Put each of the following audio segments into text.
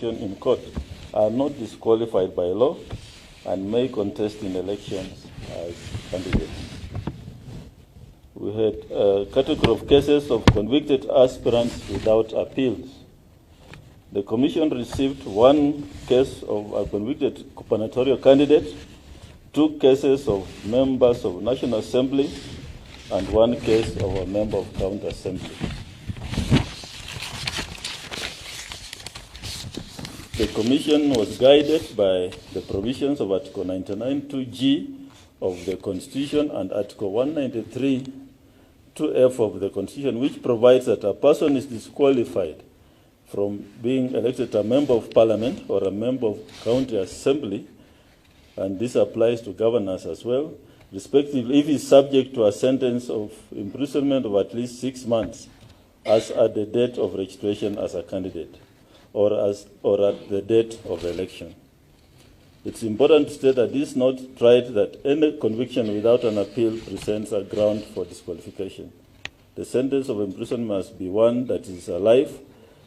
election in court are not disqualified by law and may contest in elections as candidates. We had a category of cases of convicted aspirants without appeals. The Commission received one case of a convicted gubernatorial candidate, 2 cases of members of National Assembly, and 1 case of a member of County Assembly. The Commission was guided by the provisions of Article 99(2)(g) of the Constitution and Article 193(2)(f) of the Constitution, which provides that a person is disqualified from being elected a member of Parliament or a member of County Assembly, and this applies to governors as well, respectively, if he is subject to a sentence of imprisonment of at least 6 months as at the date of registration as a candidate or at the date of election. It's important to state that this is not tried that any conviction without an appeal presents a ground for disqualification. The sentence of imprisonment must be one that is alive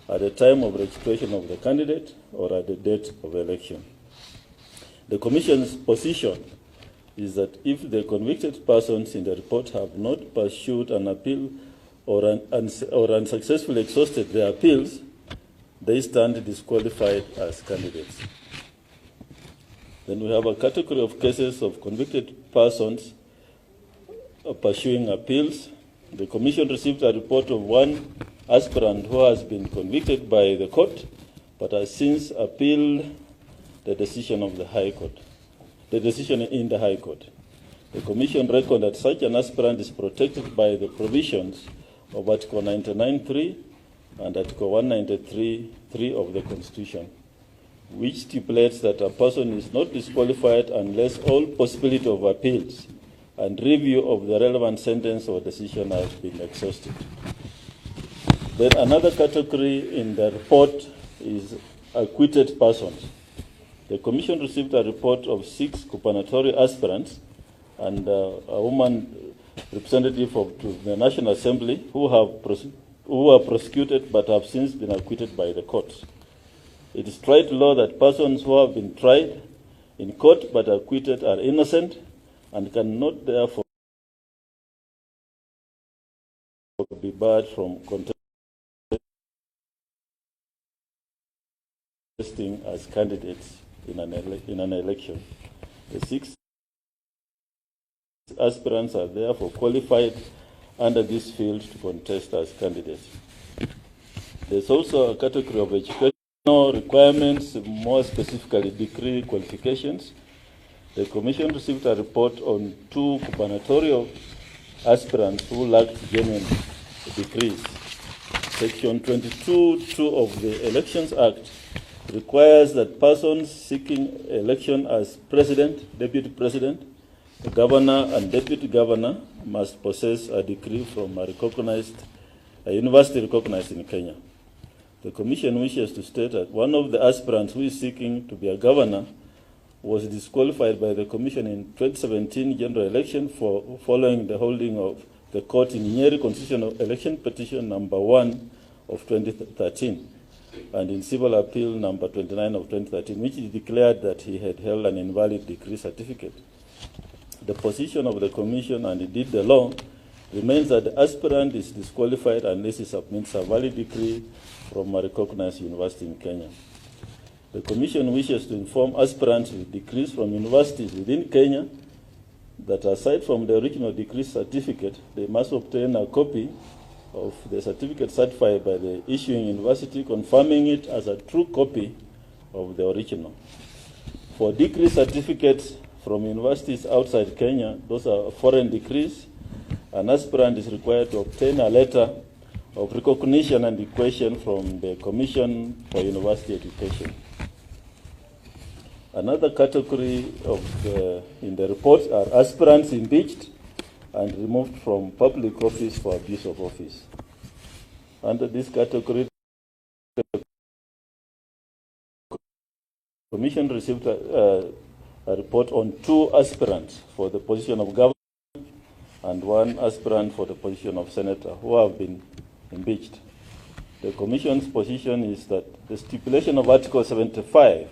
at the time of registration of the candidate or at the date of election. The Commission's position is that if the convicted persons in the report have not pursued an appeal or unsuccessfully exhausted their appeals, they stand disqualified as candidates. Then we have a category of cases of convicted persons pursuing appeals. The Commission received a report of one aspirant who has been convicted by the court but has since appealed the decision of the High Court, the decision in the High Court. The Commission reckoned that such an aspirant is protected by the provisions of Article 99(3) and Article 193(3) of the Constitution, which stipulates that a person is not disqualified unless all possibility of appeals and review of the relevant sentence or decision has been exhausted. Then another category in the report is acquitted persons. The Commission received a report of 6 gubernatorial aspirants and a woman representative to the National Assembly who were prosecuted but have since been acquitted by the courts. It is tried law that persons who have been tried in court but acquitted are innocent and cannot therefore be barred from contesting as candidates in an election. The 6 aspirants are therefore qualified under this field to contest as candidates. There's also a category of educational requirements, more specifically degree qualifications. The Commission received a report on 2 gubernatorial aspirants who lacked genuine degrees. Section 22(2) of the Elections Act requires that persons seeking election as president, deputy president, governor, and deputy governor must possess a degree from a university recognized in Kenya. The Commission wishes to state that one of the aspirants who is seeking to be a governor was disqualified by the Commission in 2017 general election following the holding of the court in Nyeri Constitutional Election Petition number 1 of 2013 and in civil appeal number 29 of 2013, which declared that he had held an invalid degree certificate. The position of the Commission, and indeed the law, remains that the aspirant is disqualified unless he submits a valid degree from a recognized university in Kenya. The Commission wishes to inform aspirants with degrees from universities within Kenya that aside from the original degree certificate, they must obtain a copy of the certificate certified by the issuing university, confirming it as a true copy of the original. For degree certificates from universities outside Kenya, those are foreign degrees, an aspirant is required to obtain a letter of recognition and equation from the Commission for University Education. Another category in the report are aspirants impeached and removed from public office for abuse of office. Under this category, the Commission received a report on 2 aspirants for the position of governor and 1 aspirant for the position of senator who have been impeached. The Commission's position is that the stipulation of Article 75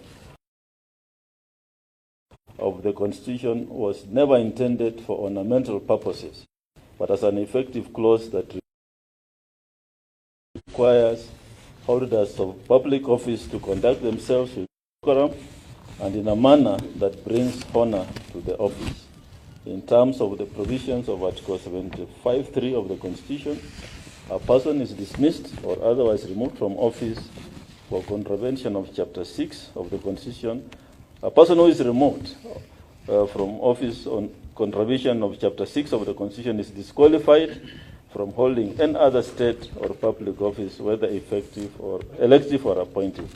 of the Constitution was never intended for ornamental purposes, but as an effective clause that requires holders of public office to conduct themselves with decorum and in a manner that brings honor to the office. In terms of the provisions of Article 75(3) of the Constitution, a person is dismissed or otherwise removed from office for contravention of Chapter 6 of the Constitution. A person who is removed from office on contravention of Chapter 6 of the Constitution is disqualified from holding any other state or public office, whether effective or elective or appointive.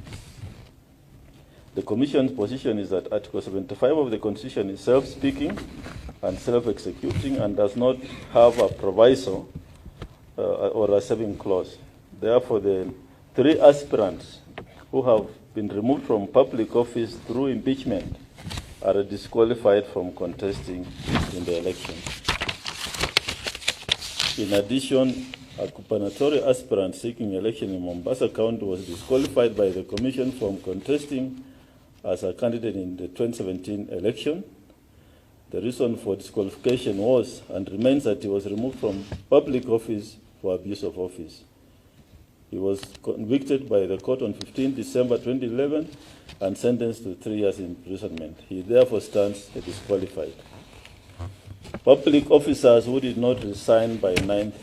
The Commission's position is that Article 75 of the Constitution is self-speaking and self-executing and does not have a proviso or a saving clause. Therefore, the 3 aspirants who have been removed from public office through impeachment are disqualified from contesting in the election. In addition, a gubernatorial aspirant seeking election in Mombasa County was disqualified by the Commission from contesting as a candidate in the 2017 election. The reason for disqualification was and remains that he was removed from public office for abuse of office. He was convicted by the court on 15 December 2011 and sentenced to 3 years imprisonment. He therefore stands disqualified. Public officers who did not resign by 9th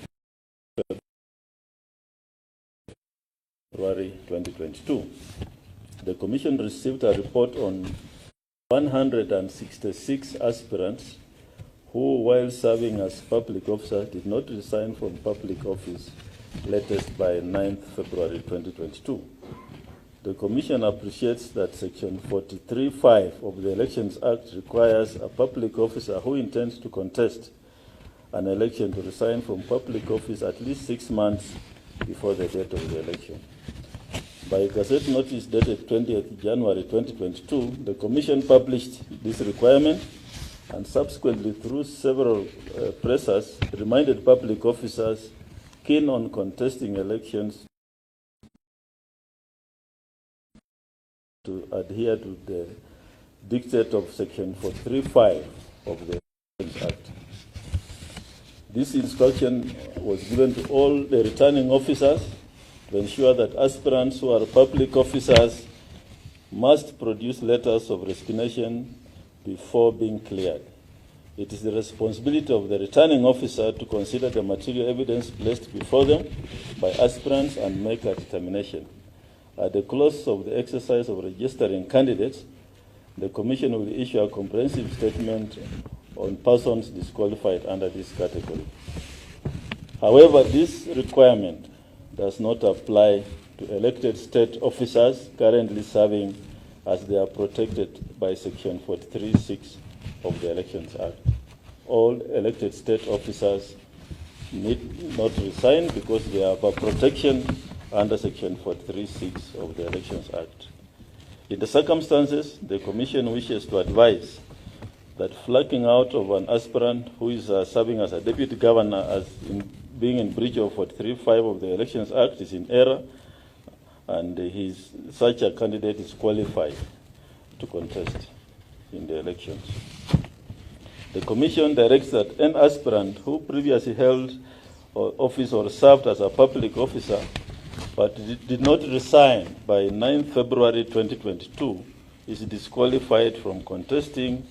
February 2022. The Commission received a report on 166 aspirants who, while serving as public officers, did not resign from public office latest by 9th February 2022. The Commission appreciates that Section 43(5) of the Elections Act requires a public officer who intends to contest an election to resign from public office at least 6 months before the date of the election. By Gazette Notice dated 20th January 2022, the Commission published this requirement and subsequently, through several pressers, reminded public officers keen on contesting elections to adhere to the dictate of Section 43(5) of the Elections Act. This instruction was given to all the returning officers to ensure that aspirants who are public officers must produce letters of resignation before being cleared. It is the responsibility of the returning officer to consider the material evidence placed before them by aspirants and make a determination. At the close of the exercise of registering candidates, the Commission will issue a comprehensive statement on persons disqualified under this category. However, this requirement does not apply to elected state officers currently serving as they are protected by Section 43(6) of the Elections Act. All elected state officers need not resign because they have a protection under Section 43(6) of the Elections Act. In the circumstances, the Commission wishes to advise that flocking out of an aspirant who is serving as a deputy governor as being in breach of 43(5) of the Elections Act is in error, and such a candidate is qualified to contest in the elections. The Commission directs that an aspirant who previously held office or served as a public officer but did not resign by 9th February 2022 is disqualified from contesting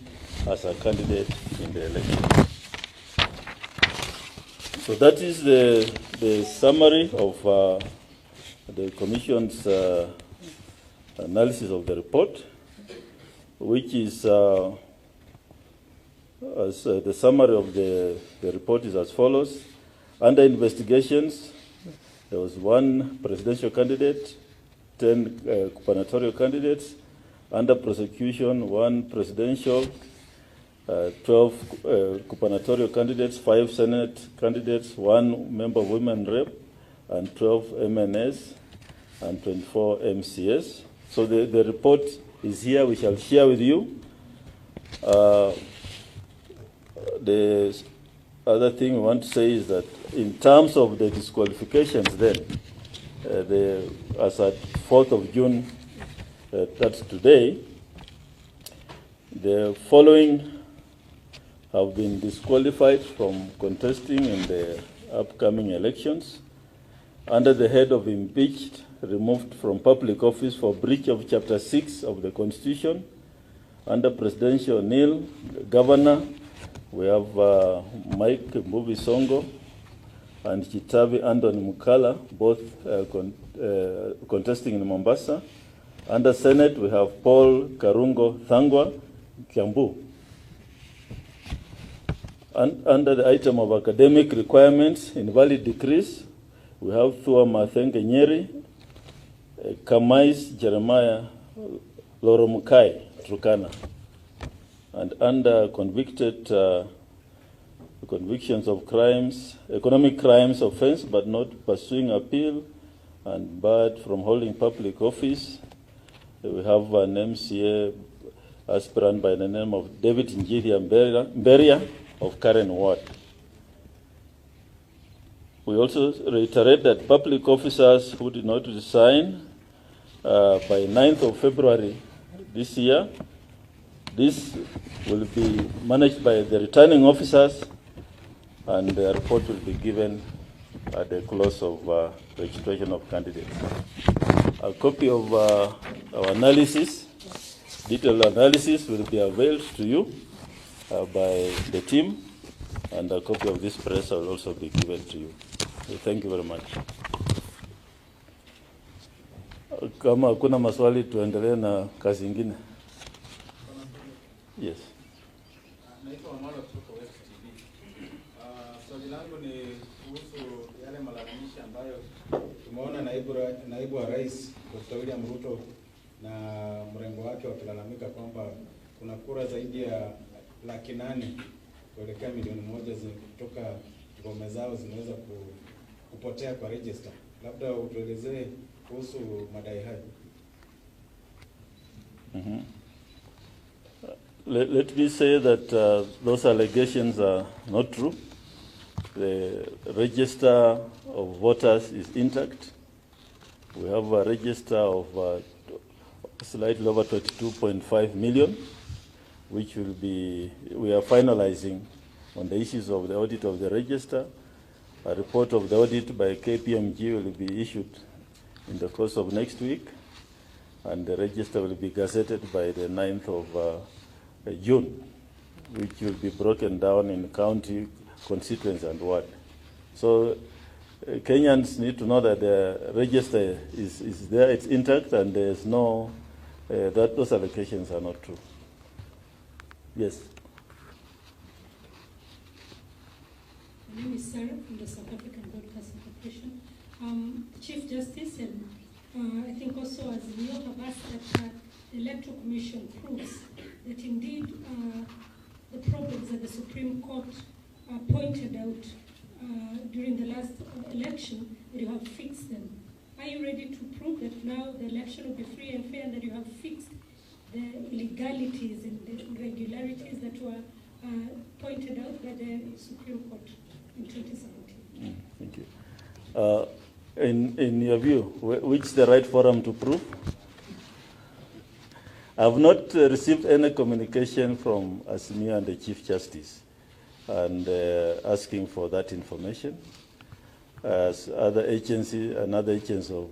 as a candidate in the election. So that is the summary of the Commission's analysis of the report, which is the summary of the report is as follows. Under investigations, there was 1 presidential candidate, 10 gubernatorial candidates. Under prosecution, 1 presidential, 12 gubernatorial candidates, 5 Senate candidates, 1 member of women rep, and 12 MNS, and 24 MCS. So the report is here. We shall share with you. The other thing we want to say is that in terms of the disqualifications then, as at 4th of June, that's today, the following have been disqualified from contesting in the upcoming elections under the head of impeached, removed from public office for breach of Chapter 6 of the Constitution. Under presidential nil, governor, we have Mike Mbuvi Sonko and Chitavi Anthony Mukala, both contesting in Mombasa. Under Senate, we have Paul Karungo Thang'wa, Kiambu. And under the item of academic requirements, invalid decrees, we have Thua Mathenge Nyeri, Kamais Jeremiah Loromukai, Turkana. And under convicted convictions of crimes, economic crimes offense, but not pursuing appeal, and barred from holding public office, we have an MCA aspirant by the name of David Njiri Mberia of Karen Ward. We also reiterate that public officers who did not resign by 9th of February this year, this will be managed by the returning officers, and the report will be given at the close of registration of candidates. A copy of our analysis, detailed analysis, will be availed to you by the team, and a copy of this press will also be given to you. So thank you very much. Kama hakuna maswali, tuendelee na kazi ingine. Yes. Naitwa Omar kutoka West TV. Swali langu ni kuhusu yale malalamishi ambayo tumeona naibu wa rais Dr. William Ruto na mrengo wake wakilalamika kwamba kuna kura zaidi ya 800,000 kuelekea 1,000,000 kutoka ngome zao zimeweza kupotea kwa register. Labda utuelezee kuhusu madai hayo. Let me say that those allegations are not true. The register of voters is intact. We have a register of slightly over 22.5 million, which we are finalizing on the issues of the audit of the register. A report of the audit by KPMG will be issued in the course of next week, and the register will be gazetted by the 9th of June, which will be broken down in county, constituency, and ward. So Kenyans need to know that the register is there, it's intact, and there's no, that those allegations are not true. Yes. My name is Sarah from the South African Broadcasting Corporation. Chief Justice, and I think also as we all have asked that the Electoral Commission proves that indeed the problems that the Supreme Court pointed out during the last election, that you have fixed them. Are you ready to prove that now the election will be free and fair, and that you have fixed the illegalities and the irregularities that were pointed out by the Supreme Court in 2017? Thank you. In your view, which is the right forum to prove? I have not received any communication from Asmia and the Chief Justice and asking for that information. As other agencies and other agents of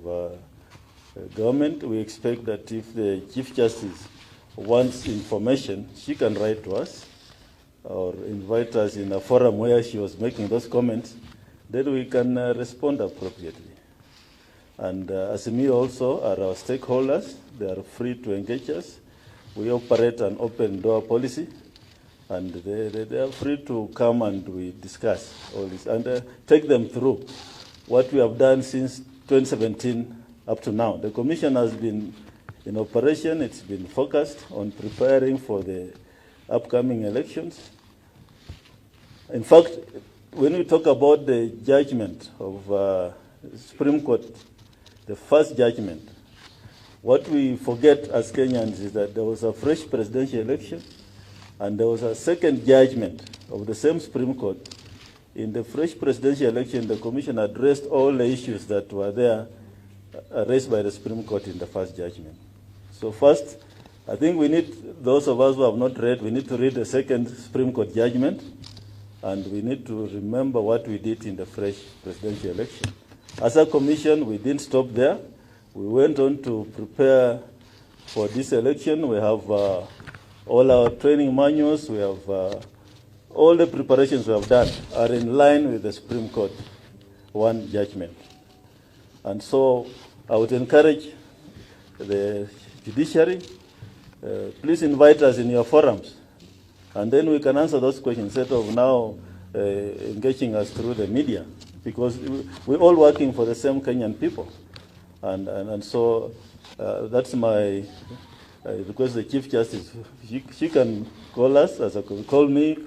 government, we expect that if the Chief Justice wants information, she can write to us or invite us in a forum where she was making those comments, then we can respond appropriately. And ASME also are our stakeholders. They are free to engage us. We operate an open door policy, and they are free to come and we discuss all this and take them through what we have done since 2017 up to now. The Commission has been in operation. It's been focused on preparing for the upcoming elections. In fact, when we talk about the judgment of Supreme Court, the first judgment, what we forget as Kenyans is that there was a fresh presidential election, and there was a second judgment of the same Supreme Court. In the fresh presidential election, the Commission addressed all the issues that were there raised by the Supreme Court in the first judgment. So first, I think we need, those of us who have not read, we need to read the second Supreme Court judgment, and we need to remember what we did in the fresh presidential election. As a commission, we didn't stop there. We went on to prepare for this election. We have all our training manuals. We have all the preparations we have done are in line with the Supreme Court one judgment. And so I would encourage the judiciary, please invite us in your forums, and then we can answer those questions instead of now engaging us through the media, because we're all working for the same Kenyan people. And so that's my request to the Chief Justice. She can call us, call me,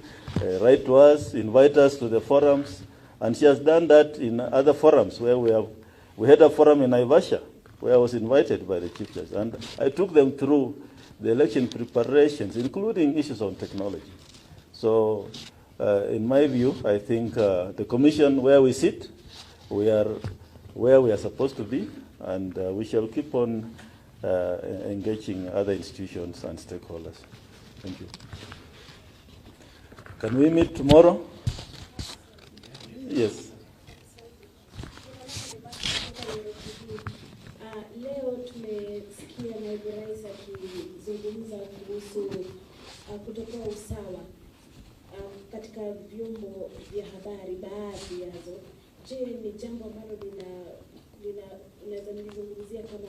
write to us, invite us to the forums, and she has done that in other forums where we had a forum in Naivasha where I was invited by the Chief Justice, and I took them through the election preparations, including issues on technology. So in my view, I think the Commission, where we sit, we are where we are supposed to be, and we shall keep on engaging other institutions and stakeholders. Thank you. Can we meet tomorrow? Yes. Leo tumesikia naibu rais akizungumza kuhusu kutokuwa usawa katika vyombo vya habari, baadhi yazo. Je, ni jambo ambalo linaweza nizungumzia kama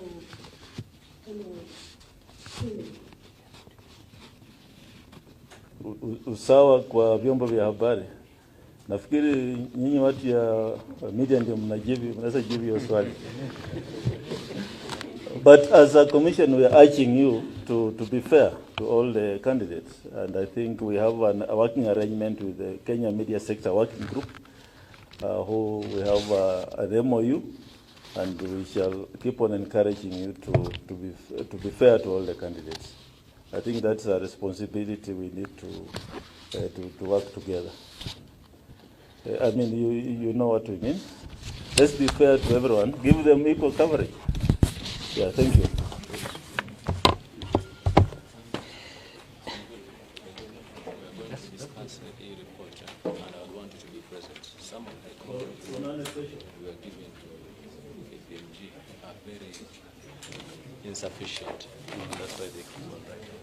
tume? Usawa kwa vyombo vya habari. Nafikiri nyinyi watu ya media ndio mnaweza jibu hiyo swali. But as a commission, we are urging you to be fair to all the candidates. And I think we have a working arrangement with the Kenya Media Sector Working Group, who we have an MOU, and we shall keep on encouraging you to be fair to all the candidates. I think that's a responsibility we need to work together. I mean, you know what we mean. Let's be fair to everyone. Give them equal coverage. Yeah, thank you. Let's discuss a report, and I would want you to be present. Some of the comments we were given to IEBC are very insufficient. That's why they keep on writing.